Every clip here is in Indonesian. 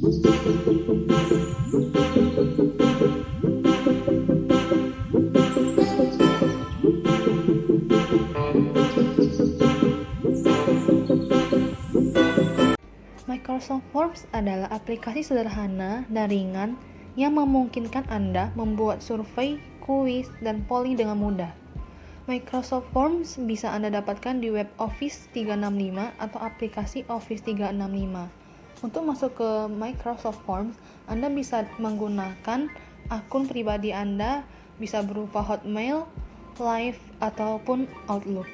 Microsoft Forms adalah aplikasi sederhana dan ringan yang memungkinkan Anda membuat survei, kuis, dan polling dengan mudah. Microsoft Forms bisa Anda dapatkan di web Office 365 atau aplikasi Office 365. Untuk masuk ke Microsoft Forms, Anda bisa menggunakan akun pribadi Anda, bisa berupa Hotmail, Live, ataupun Outlook.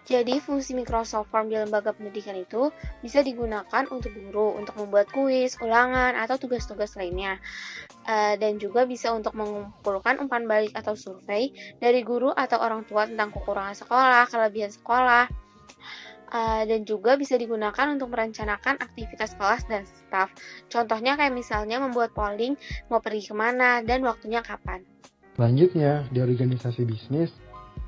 Jadi, fungsi Microsoft Form di lembaga pendidikan itu bisa digunakan untuk guru, untuk membuat kuis, ulangan, atau tugas-tugas lainnya. Dan juga bisa untuk mengumpulkan umpan balik atau survei dari guru atau orang tua tentang kekurangan sekolah, kelebihan sekolah. Dan juga bisa digunakan untuk merencanakan aktivitas kelas dan staf. Contohnya kayak misalnya membuat polling, mau pergi kemana, dan waktunya kapan. Selanjutnya, di organisasi bisnis,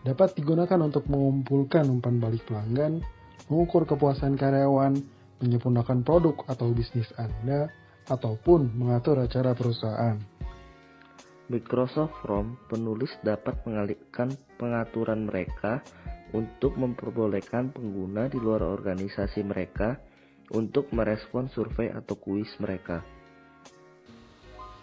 dapat digunakan untuk mengumpulkan umpan balik pelanggan, mengukur kepuasan karyawan, menyempurnakan produk atau bisnis Anda, ataupun mengatur acara perusahaan. Microsoft Form penulis dapat mengalihkan pengaturan mereka untuk memperbolehkan pengguna di luar organisasi mereka untuk merespon survei atau kuis mereka.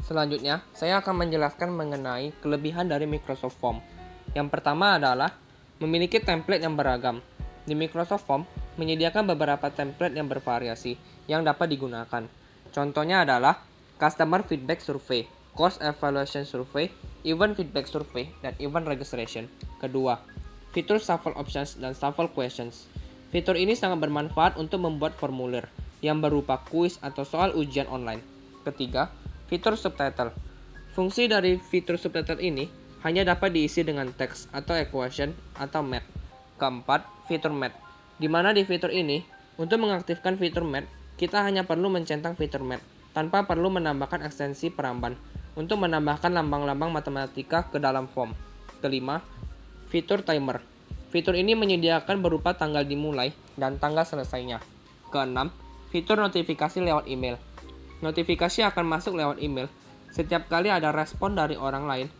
Selanjutnya, saya akan menjelaskan mengenai kelebihan dari Microsoft Form. Yang pertama adalah memiliki template yang beragam. Di Microsoft Form menyediakan beberapa template yang bervariasi yang dapat digunakan. Contohnya adalah Customer Feedback Survey, Course Evaluation Survey, Event Feedback Survey, dan Event Registration. Kedua, fitur Shuffle Options dan Shuffle Questions. Fitur ini sangat bermanfaat untuk membuat formulir yang berupa kuis atau soal ujian online. Ketiga, fitur Subtitle. Fungsi dari fitur subtitle ini hanya dapat diisi dengan teks atau equation atau math. Keempat, fitur math. Di mana di fitur ini, untuk mengaktifkan fitur math, kita hanya perlu mencentang fitur math tanpa perlu menambahkan ekstensi peramban untuk menambahkan lambang-lambang matematika ke dalam form. Kelima, fitur timer. Fitur ini menyediakan berupa tanggal dimulai dan tanggal selesainya. Keenam, fitur notifikasi lewat email. Notifikasi akan masuk lewat email setiap kali ada respon dari orang lain,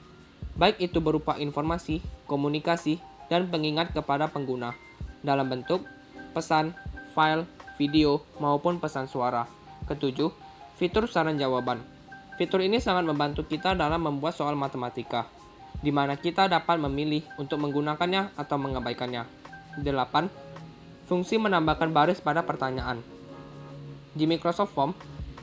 baik itu berupa informasi, komunikasi, dan pengingat kepada pengguna dalam bentuk pesan, file, video, maupun pesan suara. Ketujuh, fitur saran jawaban. Fitur ini sangat membantu kita dalam membuat soal matematika, di mana kita dapat memilih untuk menggunakannya atau mengabaikannya. 8. Fungsi menambahkan baris pada pertanyaan. Di Microsoft Form,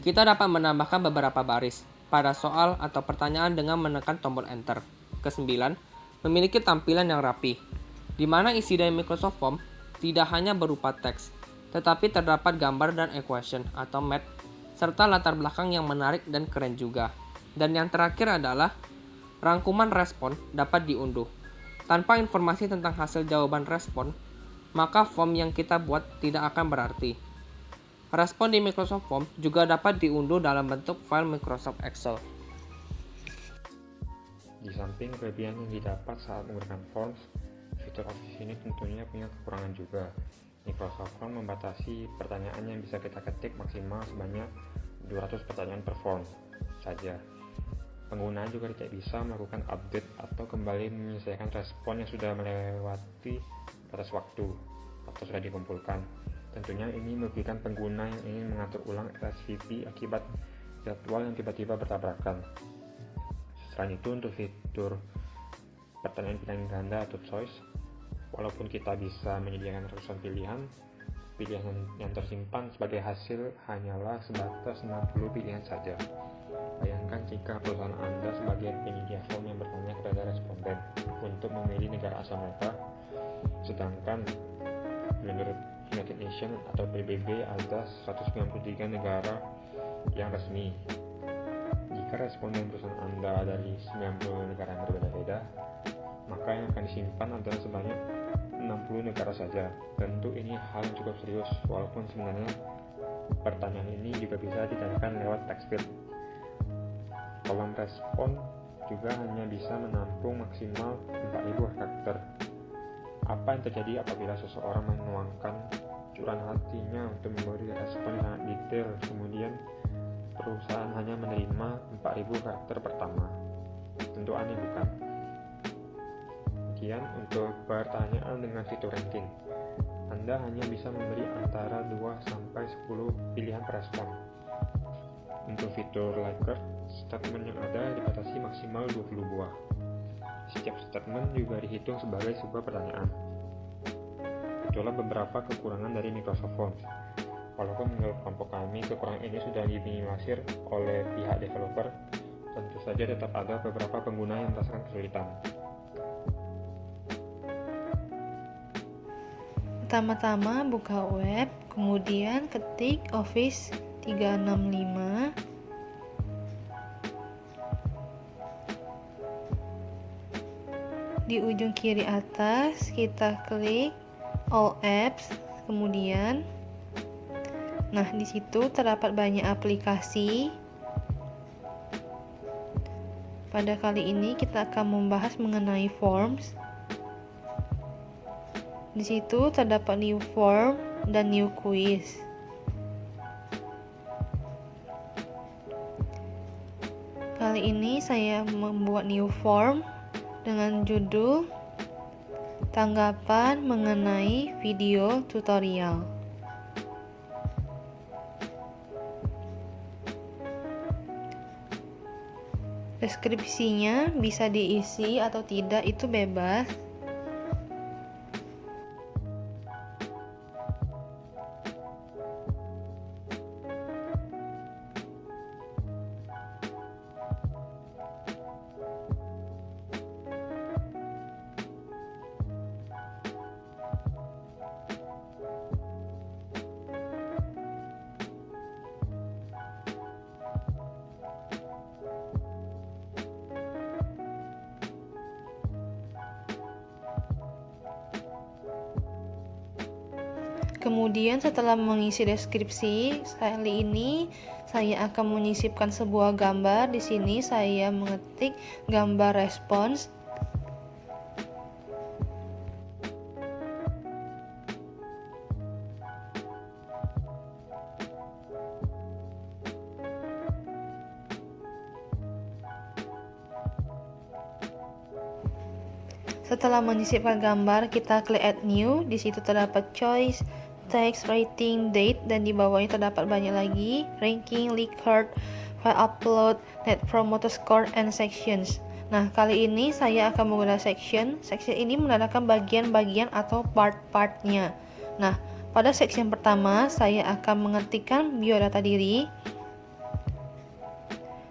kita dapat menambahkan beberapa baris pada soal atau pertanyaan dengan menekan tombol Enter. Kesembilan, memiliki tampilan yang rapi, di mana isi dari Microsoft Form tidak hanya berupa teks, tetapi terdapat gambar dan equation atau math, serta latar belakang yang menarik dan keren juga. Dan yang terakhir adalah rangkuman respon dapat diunduh. Tanpa informasi tentang hasil jawaban respon, maka form yang kita buat tidak akan berarti. Respon di Microsoft Form juga dapat diunduh dalam bentuk file Microsoft Excel. Di samping kelebihan yang didapat saat menggunakan Forms, fitur Office ini tentunya punya kekurangan juga. Microsoft Form membatasi pertanyaan yang bisa kita ketik maksimal sebanyak 200 pertanyaan per form saja. Pengguna juga tidak bisa melakukan update atau kembali menyelesaikan respon yang sudah melewati batas waktu atau sudah dikumpulkan. Tentunya ini merugikan pengguna yang ingin mengatur ulang SVP akibat jadwal yang tiba-tiba bertabrakan. Selain itu, untuk fitur pertanyaan pilihan ganda atau choice, walaupun kita bisa menyediakan ratusan pilihan yang tersimpan sebagai hasil hanyalah sebatas 60 pilihan saja. Bayangkan jika perusahaan Anda sebagai penyedia form yang bertanya kepada responden untuk memilih negara asal mereka, sedangkan menurut United Nations atau PBB ada 193 negara yang resmi. Jika responden perusahaan Anda dari 90 negara yang berbeda-beda, maka yang akan disimpan adalah sebanyak 60 negara saja. Tentu ini hal yang cukup serius, walaupun sebenarnya pertanyaan ini juga bisa ditanyakan lewat text field. Kolom respon juga hanya bisa menampung maksimal 4.000 karakter. Apa yang terjadi apabila seseorang menuangkan curahan hatinya untuk memberi respon yang sangat detail, kemudian perusahaan hanya menerima 4.000 karakter pertama. Tentu aneh, bukan? Kemudian untuk pertanyaan dengan fitur ranking, Anda hanya bisa memberi antara 2-10 pilihan respon. Untuk fitur Likert, statement yang ada dibatasi maksimal 20 buah. Setiap statement juga dihitung sebagai sebuah pertanyaan. Itulah beberapa kekurangan dari Microsoft Forms. Walaupun menurut kelompok kami kekurangan ini sudah diminimalisir oleh pihak developer, tentu saja tetap ada beberapa pengguna yang merasakan kesulitan. Pertama-tama buka web, kemudian ketik Office 365. Di ujung kiri atas kita klik All Apps, kemudian di situ terdapat banyak aplikasi. Pada kali ini kita akan membahas mengenai Forms. Di situ terdapat New Form dan New Quiz. Kali ini saya membuat New Form dengan judul Tanggapan mengenai video tutorial. Deskripsinya bisa diisi atau tidak, itu bebas. Kemudian setelah mengisi deskripsi, kali ini saya akan menyisipkan sebuah gambar. Di sini saya mengetik gambar respons. Setelah menyisipkan gambar, kita klik Add New. Di situ terdapat choice, text, rating, date, dan di bawahnya terdapat banyak lagi ranking, Likert, file upload, net promoter score, and sections. Nah, kali ini saya akan menggunakan section. Section ini menandakan bagian-bagian atau part-partnya. Nah, pada section pertama saya akan mengetikkan biodata diri.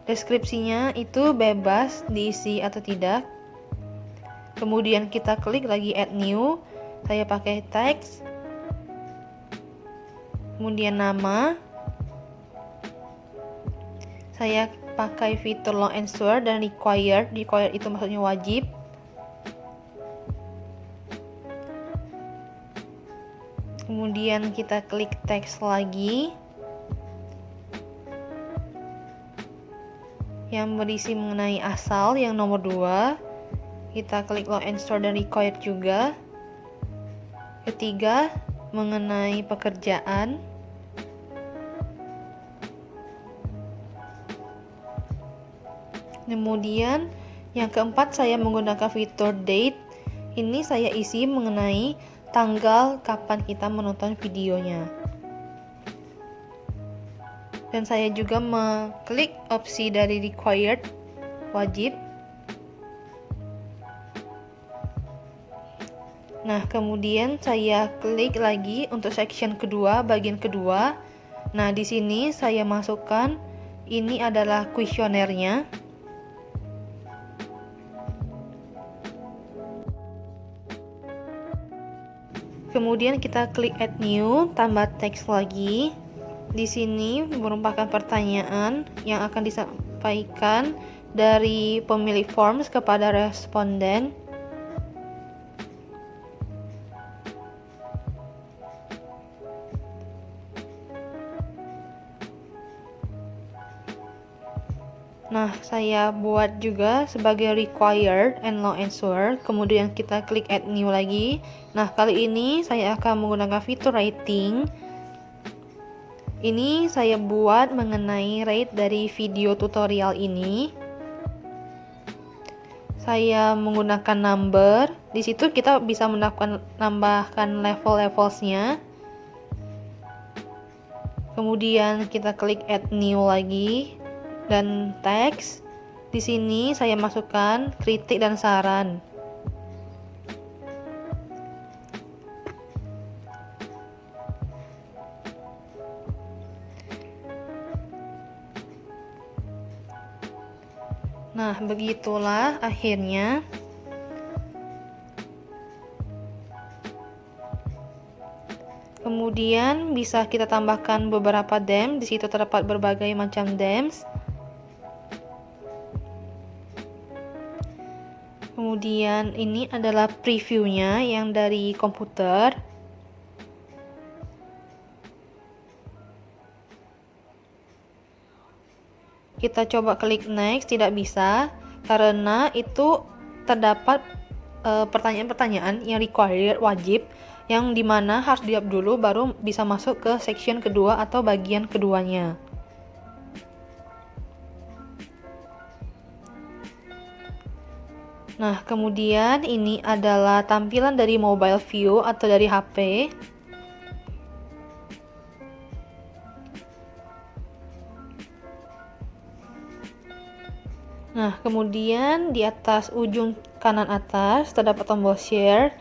Deskripsinya itu bebas diisi atau tidak. Kemudian kita klik lagi Add New. Saya pakai teks, kemudian nama. Saya pakai fitur long answer dan required. Required itu maksudnya wajib. Kemudian kita klik teks lagi yang berisi mengenai asal yang nomor 2. Kita klik long answer dan required juga. Ketiga, mengenai pekerjaan. Kemudian yang keempat, saya menggunakan fitur date. Ini saya isi mengenai tanggal kapan kita menonton videonya. Dan saya juga mengklik opsi dari required, wajib. Nah, kemudian saya klik lagi untuk section kedua, bagian kedua. Nah, di sini saya masukkan, ini adalah kuesionernya. Kemudian kita klik Add New, tambah teks lagi. Di sini merupakan pertanyaan yang akan disampaikan dari pemilik forms kepada responden. Nah, saya buat juga sebagai required and long answer. Kemudian kita klik Add New lagi. Nah, kali ini saya akan menggunakan fitur rating. Ini saya buat mengenai rate dari video tutorial ini. Saya menggunakan number. Di situ kita bisa menambahkan level-levelsnya. Kemudian kita klik add new lagi dan teks. Di sini saya masukkan kritik dan saran. Nah, begitulah akhirnya. Kemudian bisa kita tambahkan beberapa them. Di situ terdapat berbagai macam themes. Kemudian ini adalah previewnya yang dari komputer. Kita coba klik next, tidak bisa karena itu terdapat pertanyaan-pertanyaan yang required, wajib, yang dimana harus dijawab dulu baru bisa masuk ke section kedua atau bagian keduanya. Nah, kemudian ini adalah tampilan dari mobile view atau dari HP. Nah, kemudian di atas ujung kanan atas terdapat tombol share.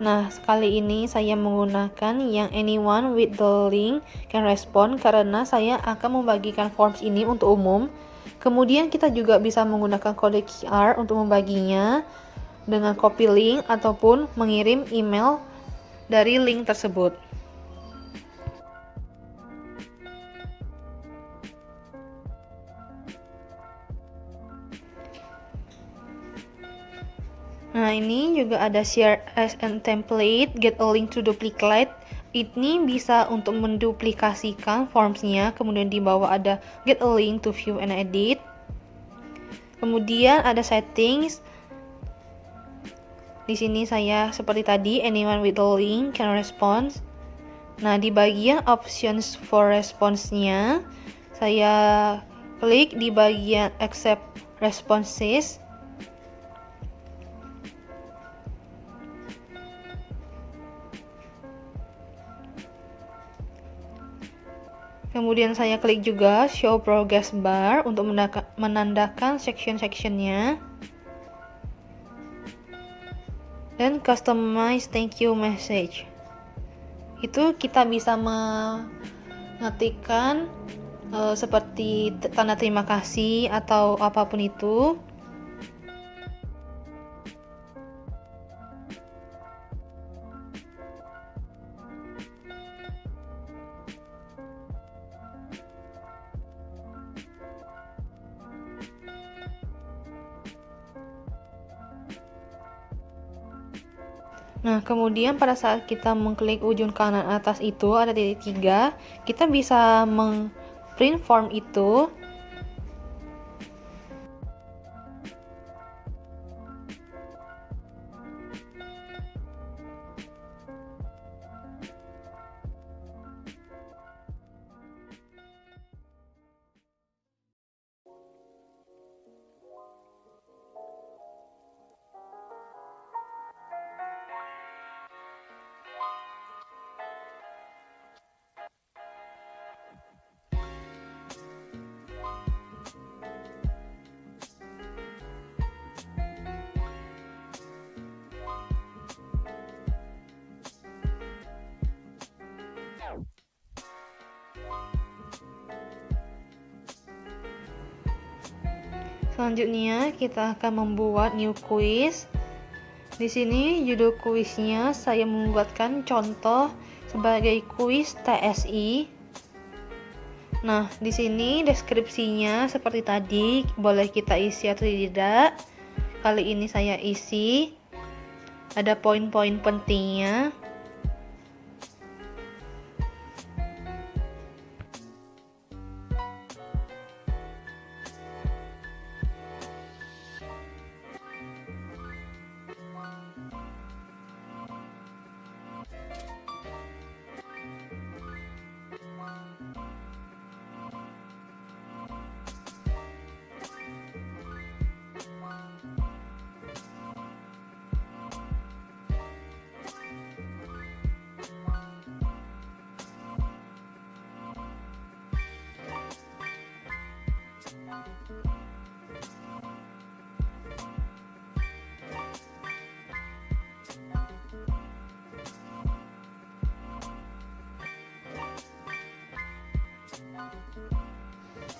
Nah, sekali ini saya menggunakan yang anyone with the link can respond karena saya akan membagikan forms ini untuk umum. Kemudian kita juga bisa menggunakan kode QR untuk membaginya dengan copy link ataupun mengirim email dari link tersebut. Nah, ini juga ada share as and template, get a link to duplicate. Ini bisa untuk menduplikasikan formsnya, kemudian di bawah ada get a link to view and edit. Kemudian ada settings. Di sini saya seperti tadi, anyone with a link can respond. Nah, di bagian options for response-nya, saya klik di bagian accept responses. Kemudian saya klik juga show progress bar untuk menandakan section-sectionnya. Dan customize thank you message. Itu kita bisa mengetikkan seperti tanda terima kasih atau apapun itu. Nah, kemudian pada saat kita mengklik ujung kanan atas itu ada titik 3, kita bisa print form itu. Selanjutnya kita akan membuat new quiz. Di sini judul kuisnya saya membuatkan contoh sebagai kuis TSI. Nah, di sini deskripsinya seperti tadi, boleh kita isi atau tidak. Kali ini saya isi. Ada poin-poin pentingnya.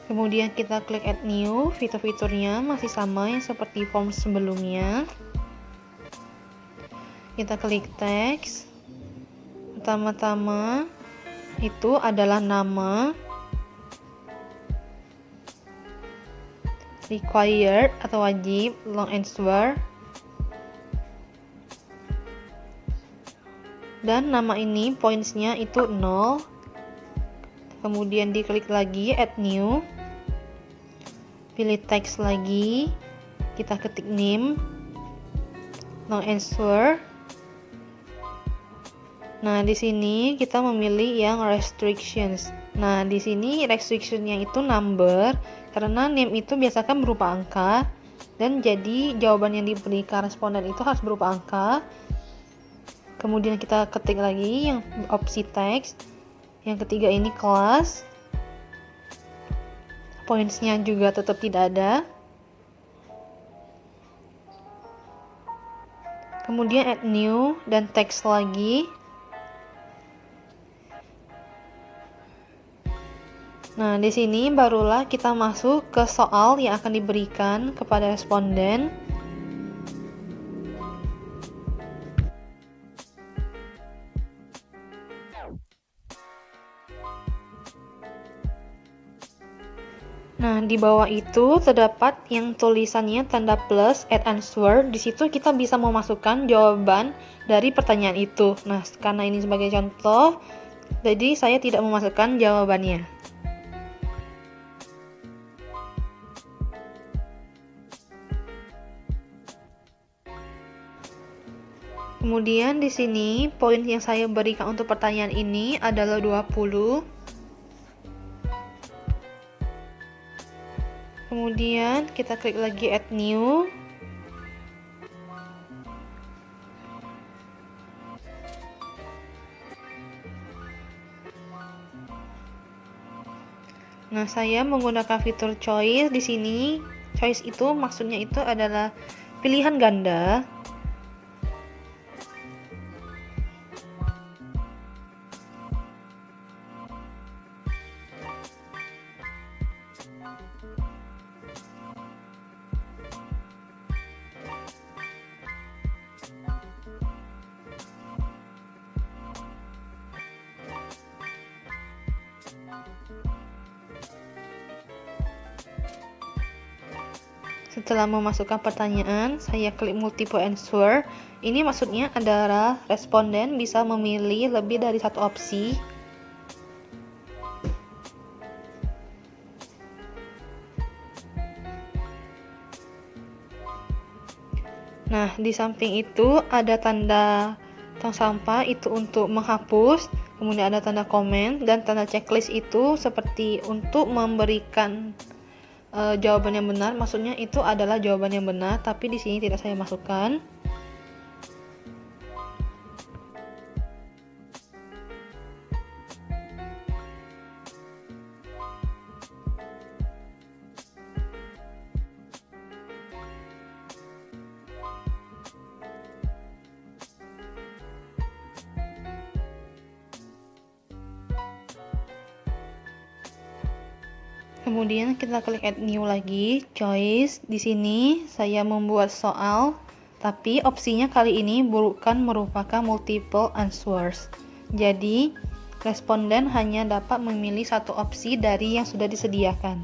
Kemudian kita klik add new, fitur-fiturnya masih sama yang seperti form sebelumnya. Kita klik teks. Pertama-tama itu adalah nama, required atau wajib, long answer, dan nama ini pointsnya itu 0. Kemudian diklik lagi add new, pilih teks lagi, kita ketik name, long answer. Nah, di sini kita memilih yang restrictions. Nah, di sini restrictionnya itu number, karena name itu biasakan berupa angka, dan jadi jawaban yang diberikan responden itu harus berupa angka. Kemudian kita ketik lagi yang opsi teks. Yang ketiga ini kelas. Pointsnya juga tetap tidak ada. Kemudian add new dan teks lagi. Nah, di sini barulah kita masuk ke soal yang akan diberikan kepada responden. Nah, di bawah itu terdapat yang tulisannya tanda plus add answer. Di situ kita bisa memasukkan jawaban dari pertanyaan itu. Nah, karena ini sebagai contoh, jadi saya tidak memasukkan jawabannya. Kemudian di sini poin yang saya berikan untuk pertanyaan ini adalah 20. Kemudian kita klik lagi add new. Nah, saya menggunakan fitur choice di sini. Choice itu maksudnya itu adalah pilihan ganda. Setelah memasukkan pertanyaan, saya klik multiple answer. Ini maksudnya adalah responden bisa memilih lebih dari satu opsi. Nah, di samping itu ada tanda tong sampah itu untuk menghapus, kemudian ada tanda komen, dan tanda checklist itu seperti untuk memberikan jawaban yang benar. Maksudnya itu adalah jawaban yang benar, tapi di sini tidak saya masukkan. Kemudian kita klik add new lagi, choice. Di sini saya membuat soal, tapi opsinya kali ini bukan merupakan multiple answers. Jadi, responden hanya dapat memilih satu opsi dari yang sudah disediakan.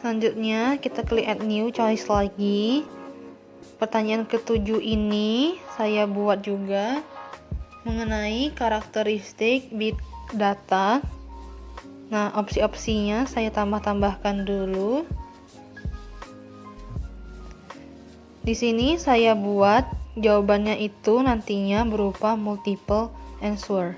Selanjutnya kita klik add new choice lagi. Pertanyaan ke-7 ini saya buat juga mengenai karakteristik big data. Nah, opsi-opsinya saya tambahkan dulu. Di sini saya buat jawabannya itu nantinya berupa multiple answer.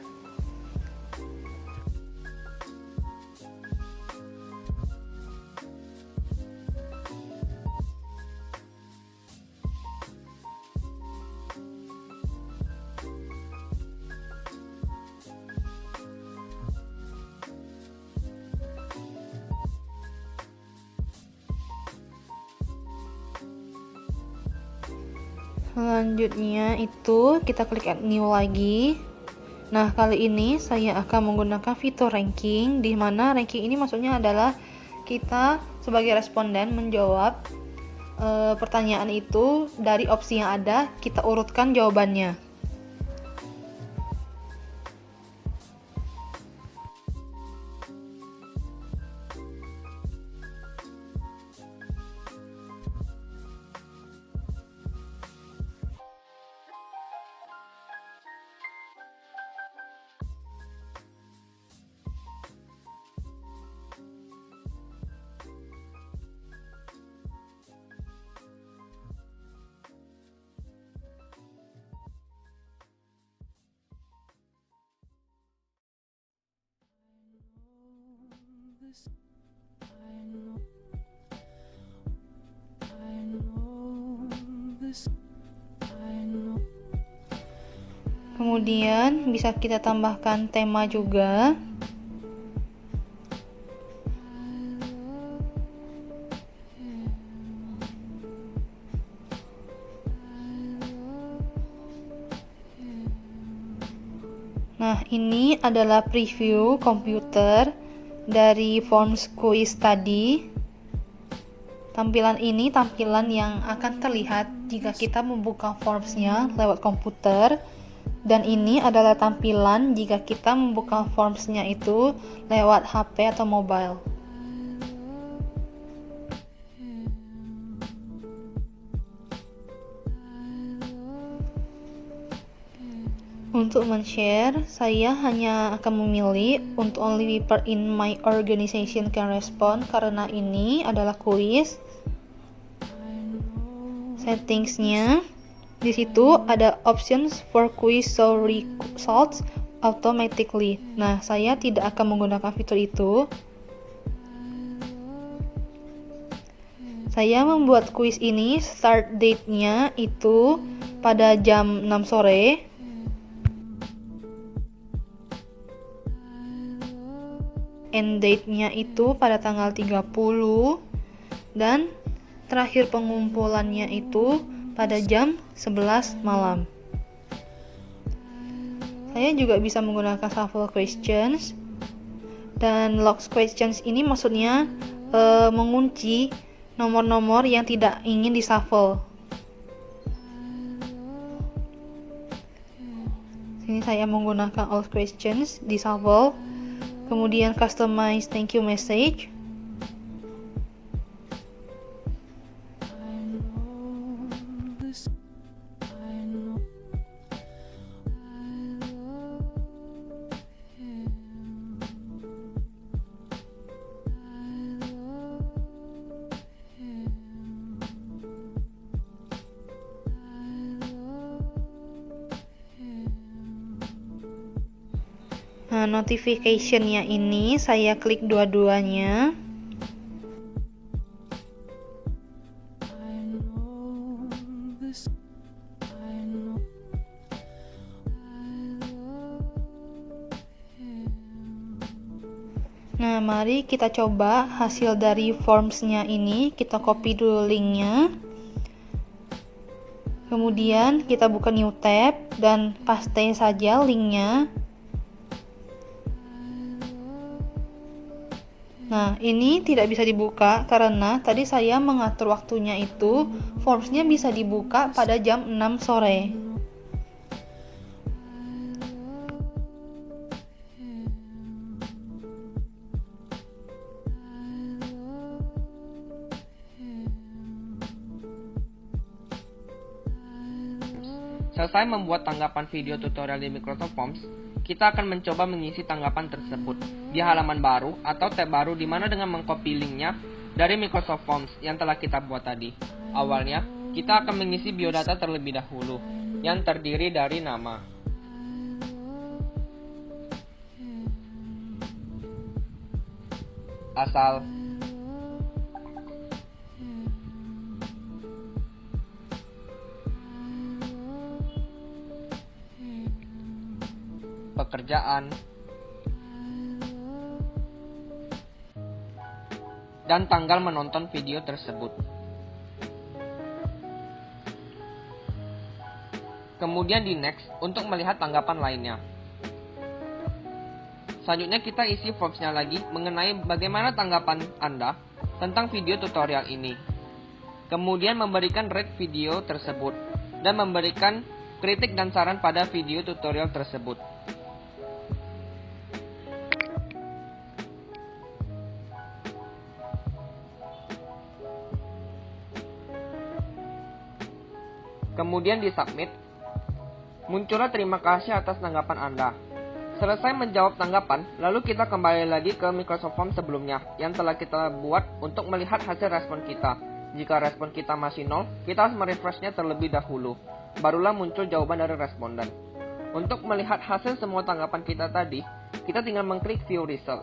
Selanjutnya itu kita klik add new lagi. Nah, kali ini saya akan menggunakan fitur ranking, di mana ranking ini maksudnya adalah kita sebagai responden menjawab pertanyaan itu dari opsi yang ada, kita urutkan jawabannya. Kemudian bisa kita tambahkan tema juga. Nah, ini adalah preview komputer dari Forms Quiz tadi. Tampilan ini tampilan yang akan terlihat jika kita membuka formsnya lewat komputer, dan ini adalah tampilan jika kita membuka formsnya itu lewat HP atau mobile. Untuk men-share, saya hanya akan memilih untuk only people in my organization can respond karena ini adalah kuis. Settingsnya, di situ ada options for quiz show results automatically. Nah, saya tidak akan menggunakan fitur itu. Saya membuat kuis ini start date-nya itu pada jam 6 sore. End date-nya itu pada tanggal 30 dan terakhir pengumpulannya itu pada jam 11 malam. Saya juga bisa menggunakan shuffle questions, dan lock questions ini maksudnya mengunci nomor-nomor yang tidak ingin di-shuffle. Sini saya menggunakan all questions di-shuffle. Kemudian customize thank you message. Nah, notification-nya ini saya klik dua-duanya. Nah, mari kita coba hasil dari forms-nya ini. Kita copy dulu link-nya. Kemudian kita buka new tab dan paste saja link-nya. Nah, ini tidak bisa dibuka karena tadi saya mengatur waktunya itu formsnya bisa dibuka pada jam 6 sore. Selesai membuat tanggapan video tutorial di Microsoft Forms, kita akan mencoba mengisi tanggapan tersebut di halaman baru atau tab baru di mana dengan mengcopy linknya dari Microsoft Forms yang telah kita buat tadi. Awalnya, kita akan mengisi biodata terlebih dahulu, yang terdiri dari nama, asal, pekerjaan, dan tanggal menonton video tersebut. Kemudian di next untuk melihat tanggapan lainnya. Selanjutnya kita isi formsnya lagi mengenai bagaimana tanggapan Anda tentang video tutorial ini. Kemudian memberikan rate video tersebut dan memberikan kritik dan saran pada video tutorial tersebut. Kemudian di submit, muncullah terima kasih atas tanggapan Anda. Selesai menjawab tanggapan, lalu kita kembali lagi ke Microsoft Forms sebelumnya yang telah kita buat untuk melihat hasil respon kita. Jika respon kita masih 0, kita harus merefreshnya terlebih dahulu. Barulah muncul jawaban dari responden. Untuk melihat hasil semua tanggapan kita tadi, kita tinggal mengklik View Result.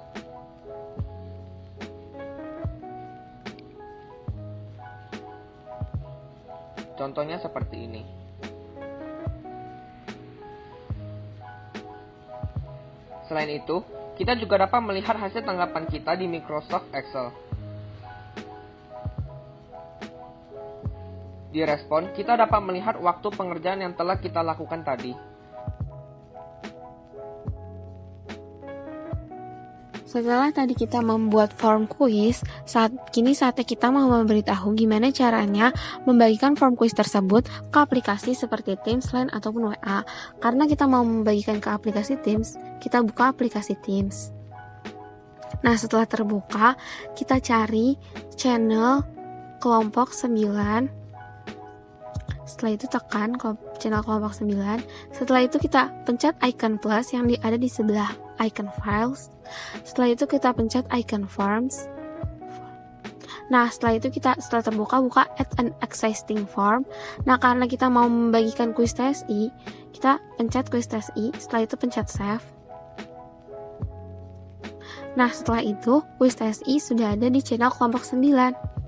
Contohnya seperti ini. Selain itu, kita juga dapat melihat hasil tanggapan kita di Microsoft Excel. Di respon, kita dapat melihat waktu pengerjaan yang telah kita lakukan tadi. Setelah tadi kita membuat form kuis, kini saatnya kita mau memberitahu gimana caranya membagikan form kuis tersebut ke aplikasi seperti Teams, Line, ataupun WA. Karena kita mau membagikan ke aplikasi Teams, kita buka aplikasi Teams. Nah, setelah terbuka, kita cari channel kelompok 9. Setelah itu tekan channel kelompok 9. Setelah itu kita pencet icon plus yang ada di sebelah icon files. Setelah itu kita pencet icon forms. Nah, setelah itu setelah terbuka, buka add an existing form. Nah, karena kita mau membagikan kuis TSI, kita pencet kuis TSI. Setelah itu pencet save. Nah, setelah itu kuis TSI sudah ada di channel kelompok 9.